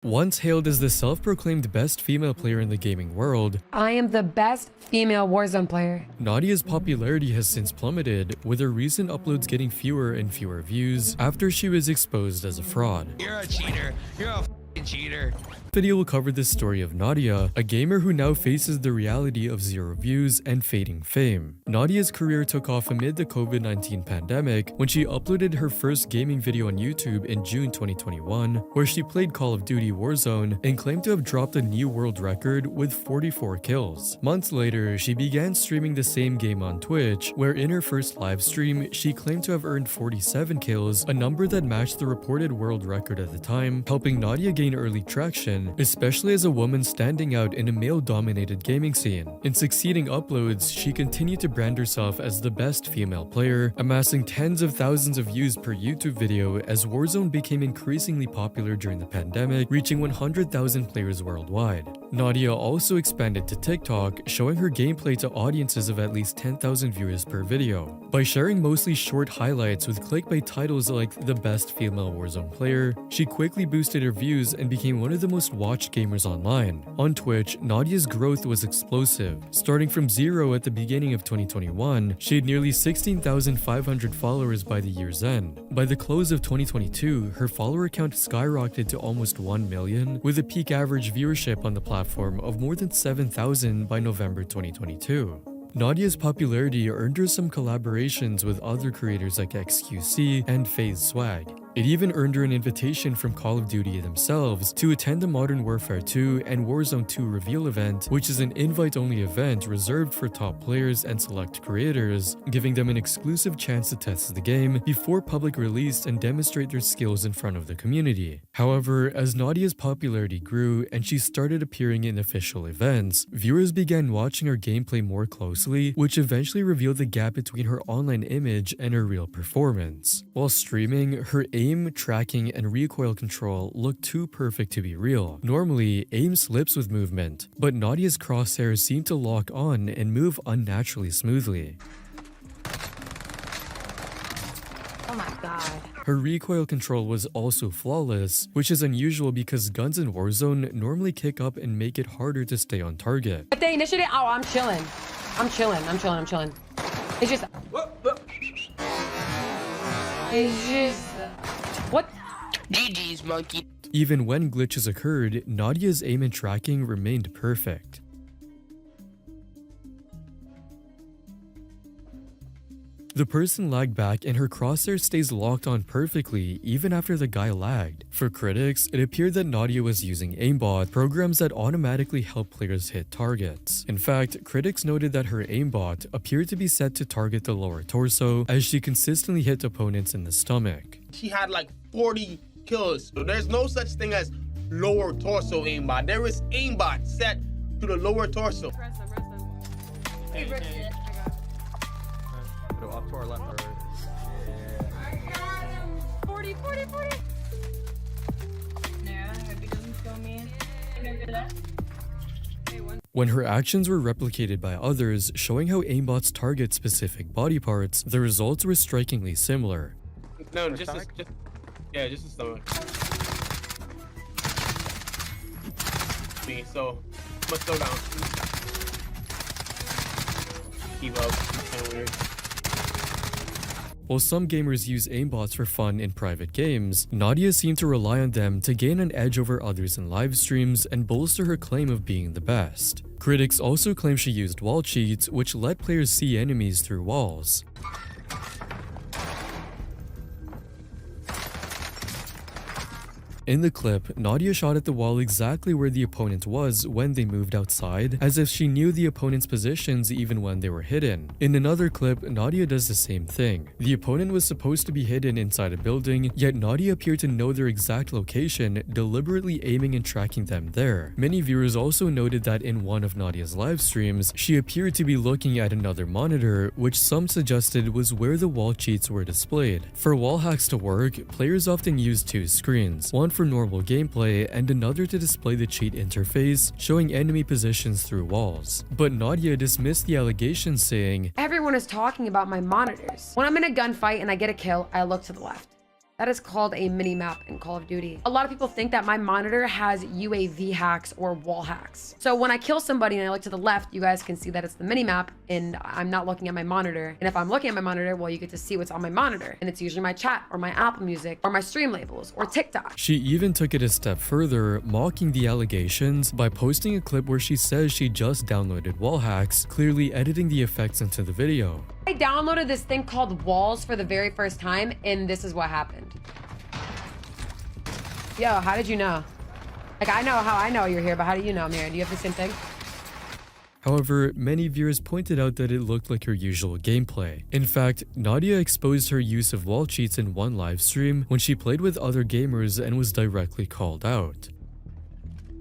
Once hailed as the self-proclaimed best female player in the gaming world, I am the best female Warzone player. Nadia's popularity has since plummeted, with her recent uploads getting fewer and fewer views after she was exposed as a fraud. You're a cheater. You're a f***ing cheater. This video will cover the story of Nadia, a gamer who now faces the reality of zero views and fading fame. Nadia's career took off amid the COVID-19 pandemic when she uploaded her first gaming video on YouTube in June 2021, where she played Call of Duty Warzone and claimed to have dropped a new world record with 44 kills. Months later, she began streaming the same game on Twitch, where in her first live stream, she claimed to have earned 47 kills, a number that matched the reported world record at the time, helping Nadia gain early traction, especially as a woman standing out in a male-dominated gaming scene. In succeeding uploads, she continued to brand herself as the best female player, amassing tens of thousands of views per YouTube video as Warzone became increasingly popular during the pandemic, reaching 100,000 players worldwide. Nadia also expanded to TikTok, showing her gameplay to audiences of at least 10,000 viewers per video. By sharing mostly short highlights with clickbait titles like the best female Warzone player, she quickly boosted her views and became one of the most watched gamers online. On Twitch, Nadia's growth was explosive. Starting from zero at the beginning of 2021, she had nearly 16,500 followers by the year's end. By the close of 2022, her follower count skyrocketed to almost 1 million, with a peak average viewership on the platform of more than 7,000 by November 2022. Nadia's popularity earned her some collaborations with other creators like XQC and FaZe Swag. It even earned her an invitation from Call of Duty themselves to attend the Modern Warfare 2 and Warzone 2 reveal event, which is an invite-only event reserved for top players and select creators, giving them an exclusive chance to test the game before public release and demonstrate their skills in front of the community. However, as Nadia's popularity grew and she started appearing in official events, viewers began watching her gameplay more closely, which eventually revealed the gap between her online image and her real performance. While streaming, her aim, tracking, and recoil control look too perfect to be real. Normally, aim slips with movement, but Nadia's crosshairs seem to lock on and move unnaturally smoothly. Oh my god. Her recoil control was also flawless, which is unusual because guns in Warzone normally kick up and make it harder to stay on target. But they initiated. Oh, I'm chilling. I'm chilling. It's just. It's just. What? GG's, monkey. Even when glitches occurred, Nadia's aim and tracking remained perfect. The person lagged back and her crosshair stays locked on perfectly even after the guy lagged. For critics, it appeared that Nadia was using aimbot, programs that automatically help players hit targets. In fact, critics noted that her aimbot appeared to be set to target the lower torso as she consistently hit opponents in the stomach. She had like 40 kills. So there's no such thing as lower torso aimbot. There is aimbot set to the lower torso. Rest them. Hey. Go up to our left or I got him. 40. No, I hope he doesn't kill me. When her actions were replicated by others, showing how aimbots target specific body parts, the results were strikingly similar. No, just the stomach. So, let's go down. Keep up. Kind of weird. While some gamers use aimbots for fun in private games, Nadia seemed to rely on them to gain an edge over others in live streams and bolster her claim of being the best. Critics also claim she used wall cheats, which let players see enemies through walls. In the clip, Nadia shot at the wall exactly where the opponent was when they moved outside, as if she knew the opponent's positions even when they were hidden. In another clip, Nadia does the same thing. The opponent was supposed to be hidden inside a building, yet Nadia appeared to know their exact location, deliberately aiming and tracking them there. Many viewers also noted that in one of Nadia's live streams, she appeared to be looking at another monitor, which some suggested was where the wall cheats were displayed. For wall hacks to work, players often use two screens, one for normal gameplay and another to display the cheat interface, showing enemy positions through walls. But Nadia dismissed the allegations, saying, Everyone is talking about my monitors. When I'm in a gunfight and I get a kill, I look to the left. That is called a mini map in Call of Duty. A lot of people think that my monitor has UAV hacks or wall hacks. So when I kill somebody and I look to the left, you guys can see that it's the mini map and I'm not looking at my monitor. And if I'm looking at my monitor, well, you get to see what's on my monitor. And it's usually my chat or my Apple Music or my stream labels or TikTok. She even took it a step further, mocking the allegations by posting a clip where she says she just downloaded wall hacks, clearly editing the effects into the video. I downloaded this thing called Walls for the very first time, and this is what happened. Yo, how did you know? Like, I know how I know you're here, but how do you know, Mira? Do you have the same thing? However, many viewers pointed out that it looked like her usual gameplay. In fact, Nadia exposed her use of wall cheats in one live stream when she played with other gamers and was directly called out.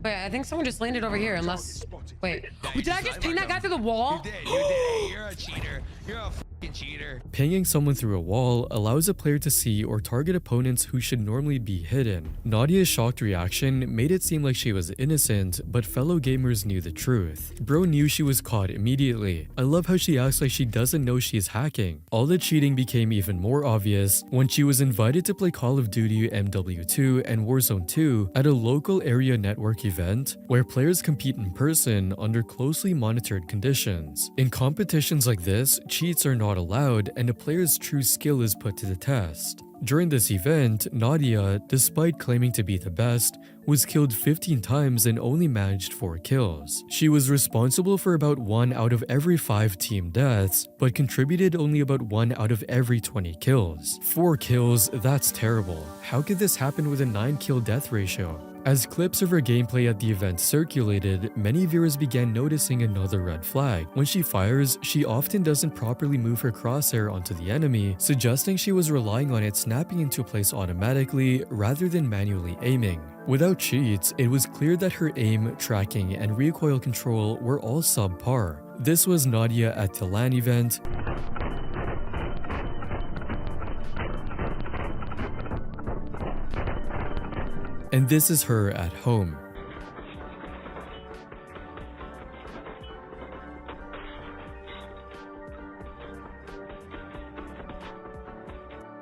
Wait, I think someone just landed over here, unless... Wait, did I just ping that guy through the wall? You did. You're a cheater. You're a fucking cheater. Pinging someone through a wall allows a player to see or target opponents who should normally be hidden. Nadia's shocked reaction made it seem like she was innocent, but fellow gamers knew the truth. Bro knew she was caught immediately. I love how she acts like she doesn't know she's hacking. All the cheating became even more obvious when she was invited to play Call of Duty MW2 and Warzone 2 at a local area network event where players compete in person under closely monitored conditions. In competitions like this, cheats are not allowed and a player's true skill is put to the test. During this event, Nadia, despite claiming to be the best, was killed 15 times and only managed 4 kills. She was responsible for about 1 out of every 5 team deaths, but contributed only about 1 out of every 20 kills. 4 kills, that's terrible. How could this happen with a 9-kill death ratio? As clips of her gameplay at the event circulated, many viewers began noticing another red flag. When she fires, she often doesn't properly move her crosshair onto the enemy, suggesting she was relying on it snapping into place automatically rather than manually aiming. Without cheats, it was clear that her aim, tracking, and recoil control were all subpar. This was Nadia at the LAN event. And this is her at home.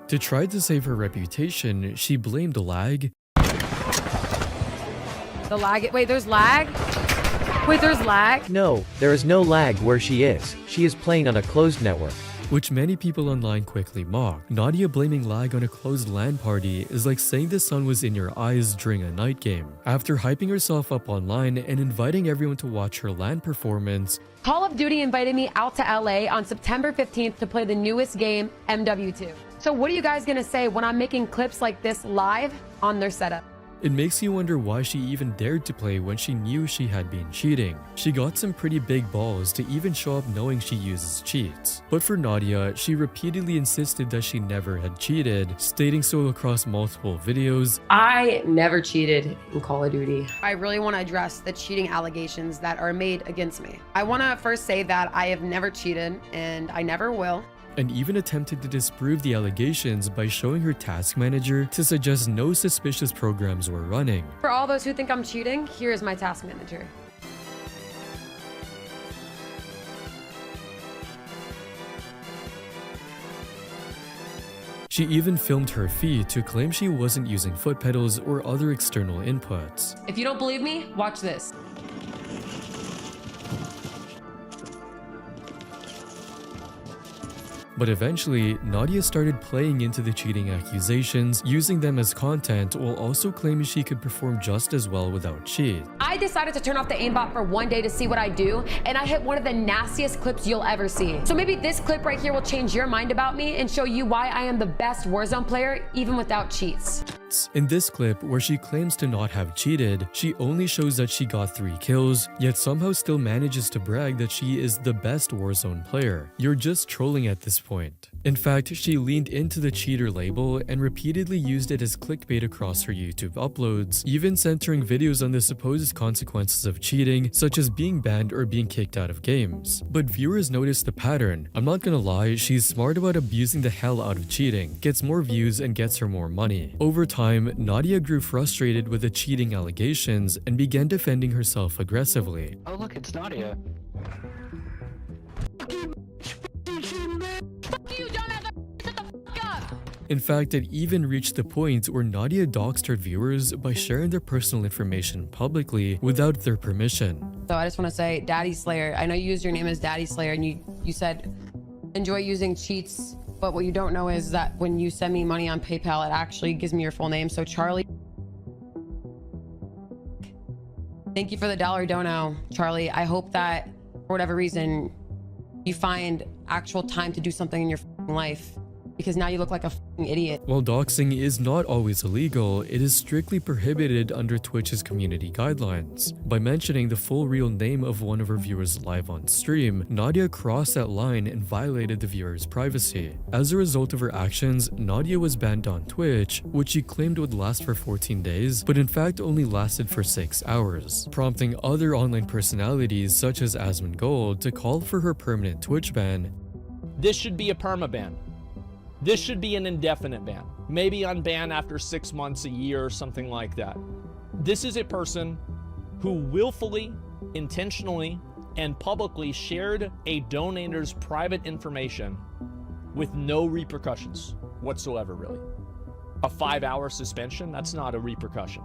To try to save her reputation, she blamed lag. The lag? Wait, there's lag? Wait, there's lag? No, there is no lag where she is. She is playing on a closed network. Which many people online quickly mocked. Nadia blaming lag on a closed LAN party is like saying the sun was in your eyes during a night game. After hyping herself up online and inviting everyone to watch her LAN performance, Call of Duty invited me out to LA on September 15th to play the newest game, MW2. So what are you guys gonna say when I'm making clips like this live on their setup? it makes you wonder why she even dared to play when she knew she had been cheating. She got some pretty big balls to even show up knowing she uses cheats. But for Nadia, she repeatedly insisted that she never had cheated, stating so across multiple videos. I never cheated in Call of Duty. I really want to address the cheating allegations that are made against me. I want to first say that I have never cheated and I never will. And even attempted to disprove the allegations by showing her task manager to suggest no suspicious programs were running. For all those who think I'm cheating, here is my task manager. She even filmed her feed to claim she wasn't using foot pedals or other external inputs. If you don't believe me, watch this. But eventually, Nadia started playing into the cheating accusations, using them as content while also claiming she could perform just as well without cheats. I decided to turn off the aimbot for one day to see what I do, and I hit one of the nastiest clips you'll ever see. So maybe this clip right here will change your mind about me and show you why I am the best Warzone player, even without cheats. In this clip, where she claims to not have cheated, she only shows that she got 3 kills, yet somehow still manages to brag that she is the best Warzone player. You're just trolling at this point. In fact, she leaned into the cheater label and repeatedly used it as clickbait across her YouTube uploads, even centering videos on the supposed consequences of cheating, such as being banned or being kicked out of games. But viewers noticed the pattern. I'm not gonna lie, she's smart about abusing the hell out of cheating, gets more views and gets her more money. Over time, Nadia grew frustrated with the cheating allegations and began defending herself aggressively. Oh look, it's Nadia. Fuck you, dumbass! Shut the fuck up! In fact, it even reached the point where Nadia doxed her viewers by sharing their personal information publicly without their permission. So I just want to say, Daddy Slayer, I know you used your name as Daddy Slayer and you said enjoy using cheats, but what you don't know is that when you send me money on PayPal, it actually gives me your full name. So Charlie, thank you for the $1 dono, Charlie. I hope that for whatever reason, you find actual time to do something in your life, because now you look like a idiot. While doxing is not always illegal, it is strictly prohibited under Twitch's community guidelines. By mentioning the full real name of one of her viewers live on stream, Nadia crossed that line and violated the viewer's privacy. As a result of her actions, Nadia was banned on Twitch, which she claimed would last for 14 days, but in fact only lasted for 6 hours, prompting other online personalities such as Asmongold to call for her permanent Twitch ban. This should be a permaban. This should be an indefinite ban. Maybe unban after 6 months, a year, or something like that. This is a person who willfully, intentionally, and publicly shared a donator's private information with no repercussions whatsoever, really. A 5-hour suspension, that's not a repercussion.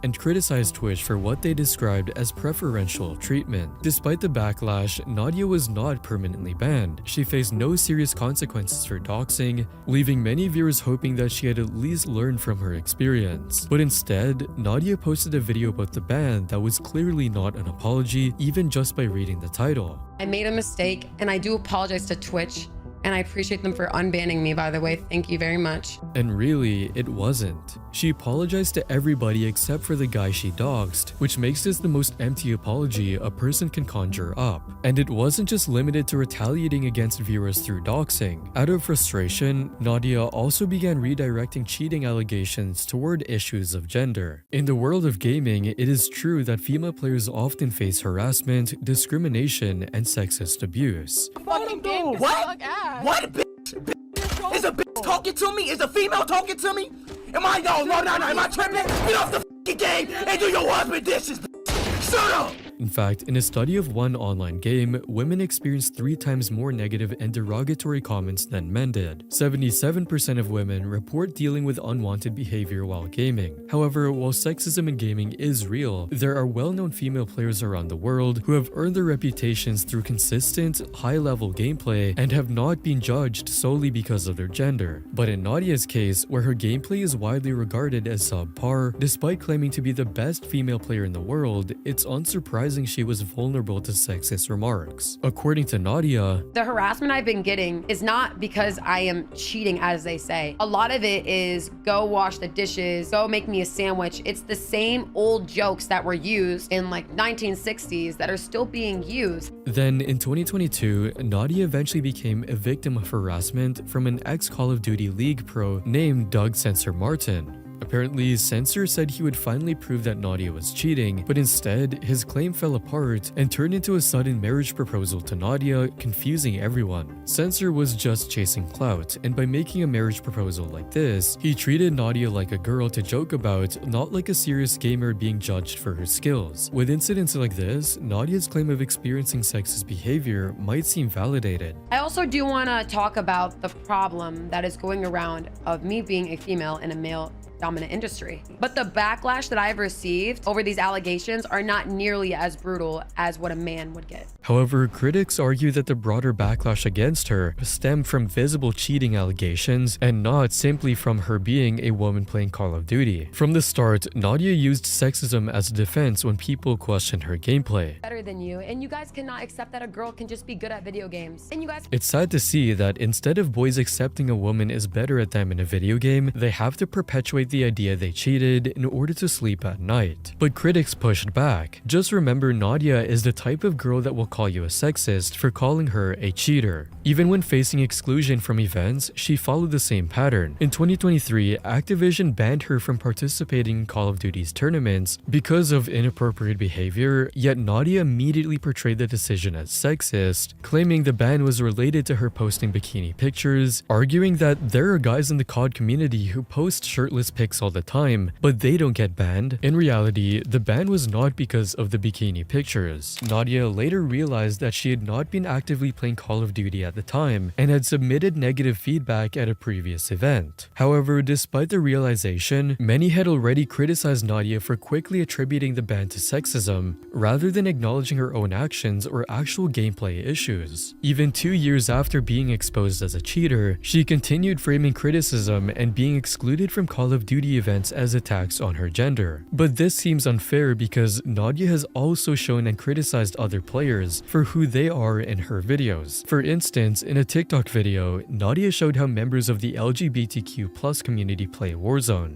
And criticized Twitch for what they described as preferential treatment. Despite the backlash, Nadia was not permanently banned. She faced no serious consequences for doxing, leaving many viewers hoping that she had at least learned from her experience. But instead, Nadia posted a video about the ban that was clearly not an apology, even just by reading the title. I made a mistake and I do apologize to Twitch. And I appreciate them for unbanning me, by the way. Thank you very much. And really, it wasn't. She apologized to everybody except for the guy she doxed, which makes this the most empty apology a person can conjure up. And it wasn't just limited to retaliating against viewers through doxing. Out of frustration, Nadia also began redirecting cheating allegations toward issues of gender. In the world of gaming, it is true that female players often face harassment, discrimination, and sexist abuse. Fucking game. What? What, bitch? Is a bitch talking to me? Is a female talking to me? Am I? No, am I tripping? Get off the fucking game and do your husband dishes, bitch. Shut up. In fact, in a study of one online game, women experienced 3 times more negative and derogatory comments than men did. 77% of women report dealing with unwanted behavior while gaming. However, while sexism in gaming is real, there are well-known female players around the world who have earned their reputations through consistent, high-level gameplay and have not been judged solely because of their gender. But in Nadia's case, where her gameplay is widely regarded as subpar, despite claiming to be the best female player in the world, it's unsurprising she was vulnerable to sexist remarks. According to Nadia, the harassment I've been getting is not because I am cheating, as they say. A lot of it is go wash the dishes, go make me a sandwich. It's the same old jokes that were used in like 1960s that are still being used. Then in 2022, Nadia eventually became a victim of harassment from an ex-Call of Duty League pro named Doug Censor Martin. Apparently, Censor said he would finally prove that Nadia was cheating, but instead, his claim fell apart and turned into a sudden marriage proposal to Nadia, confusing everyone. Censor was just chasing clout, and by making a marriage proposal like this, he treated Nadia like a girl to joke about, not like a serious gamer being judged for her skills. With incidents like this, Nadia's claim of experiencing sexist behavior might seem validated. I also do want to talk about the problem that is going around of me being a female in a male dominant industry. But the backlash that I've received over these allegations are not nearly as brutal as what a man would get. However, critics argue that the broader backlash against her stemmed from visible cheating allegations and not simply from her being a woman playing Call of Duty. From the start, Nadia used sexism as a defense when people questioned her gameplay. Better than you, and you guys cannot accept that a girl can just be good at video games. And you guys— It's sad to see that instead of boys accepting a woman is better at them in a video game, they have to perpetuate the idea they cheated in order to sleep at night. But critics pushed back. Just remember, Nadia is the type of girl that will call you a sexist for calling her a cheater. Even when facing exclusion from events, she followed the same pattern. In 2023, Activision banned her from participating in Call of Duty's tournaments because of inappropriate behavior, yet Nadia immediately portrayed the decision as sexist, claiming the ban was related to her posting bikini pictures, arguing that there are guys in the COD community who post shirtless pics all the time, but they don't get banned. In reality, the ban was not because of the bikini pictures. Nadia later realized realized that she had not been actively playing Call of Duty at the time and had submitted negative feedback at a previous event. However, despite the realization, many had already criticized Nadia for quickly attributing the ban to sexism, rather than acknowledging her own actions or actual gameplay issues. Even 2 years after being exposed as a cheater, she continued framing criticism and being excluded from Call of Duty events as attacks on her gender. But this seems unfair because Nadia has also shown and criticized other players for who they are in her videos. For instance, in a TikTok video, Nadia showed how members of the LGBTQ+ community play Warzone.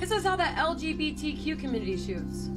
This is how the LGBTQ community shoots.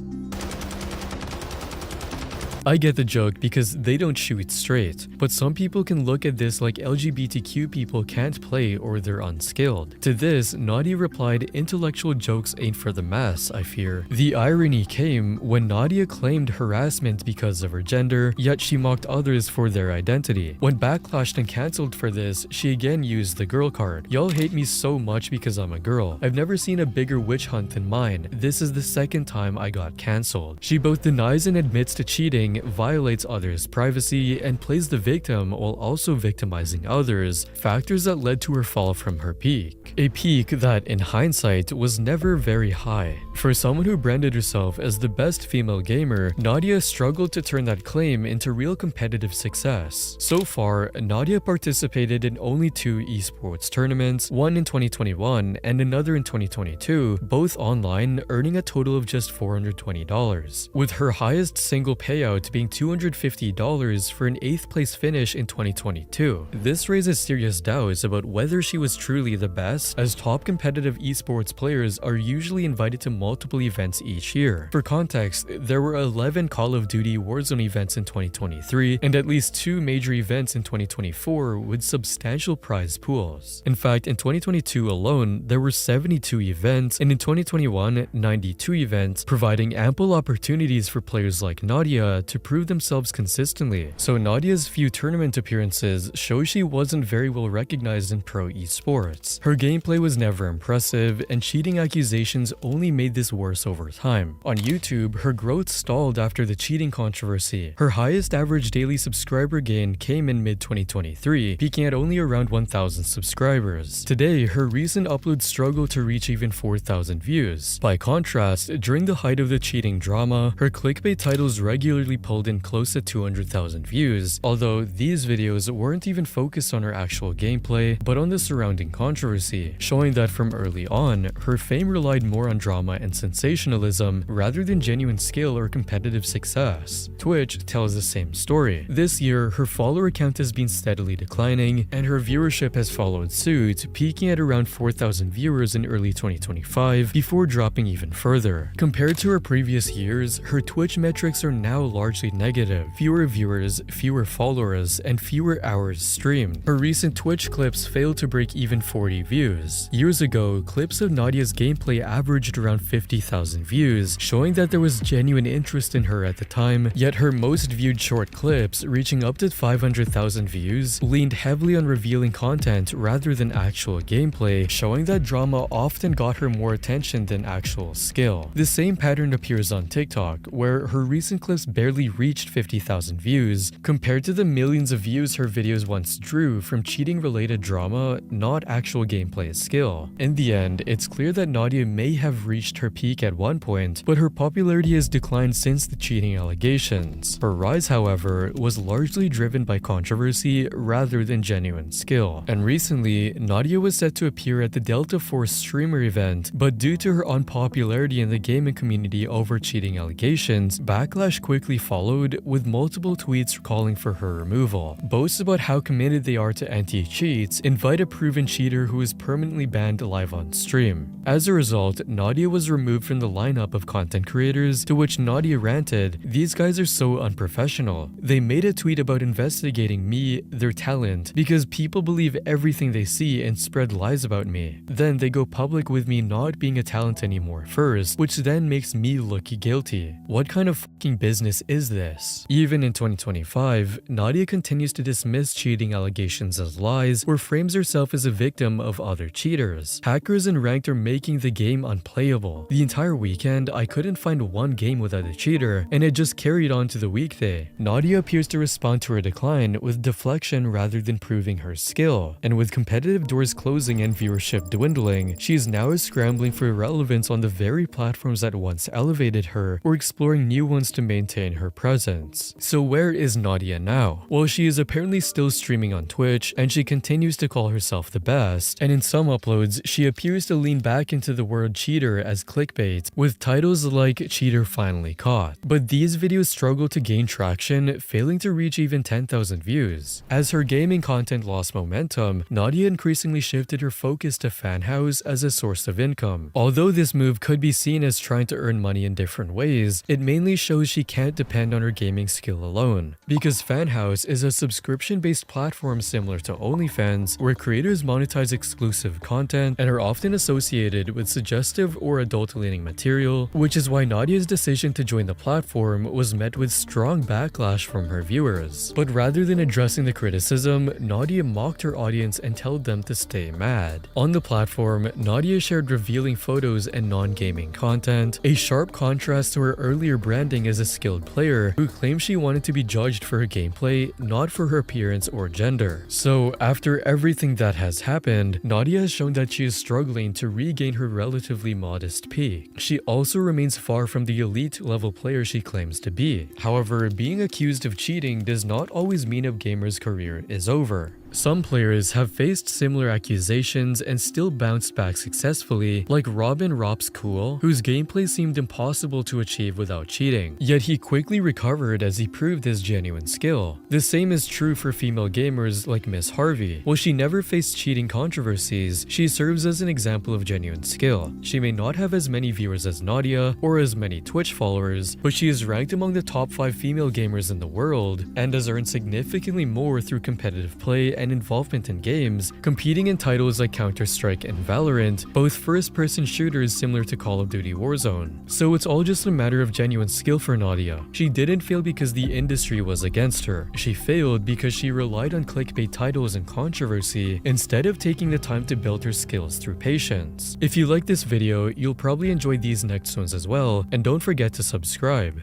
I get the joke because they don't shoot straight, but some people can look at this like LGBTQ people can't play or they're unskilled. To this, Nadia replied, "Intellectual jokes ain't for the mass, I fear." The irony came when Nadia claimed harassment because of her gender, yet she mocked others for their identity. When backlashed and cancelled for this, she again used the girl card. "Y'all hate me so much because I'm a girl. I've never seen a bigger witch hunt than mine. This is the second time I got cancelled." She both denies and admits to cheating, violates others' privacy, and plays the victim while also victimizing others, factors that led to her fall from her peak. A peak that, in hindsight, was never very high. For someone who branded herself as the best female gamer, Nadia struggled to turn that claim into real competitive success. So far, Nadia participated in only 2 esports tournaments, one in 2021 and another in 2022, both online, earning a total of just $420, with her highest single payout being $250 for an 8th place finish in 2022. This raises serious doubts about whether she was truly the best, as top competitive esports players are usually invited to multiple events each year. For context, there were 11 Call of Duty Warzone events in 2023 and at least 2 major events in 2024 with substantial prize pools. In fact, in 2022 alone, there were 72 events, and in 2021, 92 events, providing ample opportunities for players like Nadia to prove themselves consistently. So Nadia's few tournament appearances show she wasn't very well recognized in pro esports. Her gameplay was never impressive, and cheating accusations only made this worse over time. On YouTube, her growth stalled after the cheating controversy. Her highest average daily subscriber gain came in mid-2023, peaking at only around 1,000 subscribers. Today, her recent uploads struggle to reach even 4,000 views. By contrast, during the height of the cheating drama, her clickbait titles regularly pulled in close to 200,000 views, although these videos weren't even focused on her actual gameplay, but on the surrounding controversy, showing that from early on, her fame relied more on drama and sensationalism rather than genuine skill or competitive success. Twitch tells the same story. This year, her follower count has been steadily declining, and her viewership has followed suit, peaking at around 4,000 viewers in early 2025 before dropping even further. Compared to her previous years, her Twitch metrics are now largely negative. Fewer viewers, fewer followers, and fewer hours streamed. Her recent Twitch clips failed to break even 40 views. Years ago, clips of Nadia's gameplay averaged around 50,000 views, showing that there was genuine interest in her at the time, yet her most viewed short clips, reaching up to 500,000 views, leaned heavily on revealing content rather than actual gameplay, showing that drama often got her more attention than actual skill. The same pattern appears on TikTok, where her recent clips barely reached 50,000 views, compared to the millions of views her videos once drew from cheating-related drama, not actual gameplay skill. In the end, it's clear that Nadia may have reached her peak at one point, but her popularity has declined since the cheating allegations. Her rise, however, was largely driven by controversy rather than genuine skill. And recently, Nadia was set to appear at the Delta Force streamer event, but due to her unpopularity in the gaming community over cheating allegations, backlash quickly followed, with multiple tweets calling for her removal. Boasts about how committed they are to anti-cheats invite a proven cheater who is permanently banned live on stream. As a result, Nadia was removed from the lineup of content creators, to which Nadia ranted, "These guys are so unprofessional. They made a tweet about investigating me, their talent, because people believe everything they see and spread lies about me. Then they go public with me not being a talent anymore first, which then makes me look guilty. What kind of fucking business is is this? Even in 2025, Nadia continues to dismiss cheating allegations as lies or frames herself as a victim of other cheaters. Hackers and ranked are making the game unplayable. The entire weekend, I couldn't find one game without a cheater, and it just carried on to the weekday. Nadia appears to respond to her decline with deflection rather than proving her skill, and with competitive doors closing and viewership dwindling, she is now scrambling for relevance on the very platforms that once elevated her or exploring new ones to maintain her presence. So where is Nadia now? Well, she is apparently still streaming on Twitch, and she continues to call herself the best, and in some uploads, she appears to lean back into the word cheater as clickbait, with titles like cheater finally caught. But these videos struggle to gain traction, failing to reach even 10,000 views. As her gaming content lost momentum, Nadia increasingly shifted her focus to FanHouse as a source of income. Although this move could be seen as trying to earn money in different ways, it mainly shows she can't depend on her gaming skill alone. Because FanHouse is a subscription-based platform similar to OnlyFans, where creators monetize exclusive content and are often associated with suggestive or adult-leaning material, which is why Nadia's decision to join the platform was met with strong backlash from her viewers. But rather than addressing the criticism, Nadia mocked her audience and told them to stay mad. On the platform, Nadia shared revealing photos and non-gaming content, a sharp contrast to her earlier branding as a skilled player who claimed she wanted to be judged for her gameplay, not for her appearance or gender. So, after everything that has happened, Nadia has shown that she is struggling to regain her relatively modest peak. She also remains far from the elite level player she claims to be. However, being accused of cheating does not always mean a gamer's career is over. Some players have faced similar accusations and still bounced back successfully, like Robin Rops Cool, whose gameplay seemed impossible to achieve without cheating. Yet he quickly recovered as he proved his genuine skill. The same is true for female gamers like Miss Harvey. While she never faced cheating controversies, she serves as an example of genuine skill. She may not have as many viewers as Nadia or as many Twitch followers, but she is ranked among the top 5 female gamers in the world and has earned significantly more through competitive play and involvement in games, competing in titles like Counter-Strike and Valorant, both first-person shooters similar to Call of Duty Warzone. So it's all just a matter of genuine skill for Nadia. She didn't fail because the industry was against her. She failed because she relied on clickbait titles and controversy instead of taking the time to build her skills through patience. If you like this video, you'll probably enjoy these next ones as well, and don't forget to subscribe.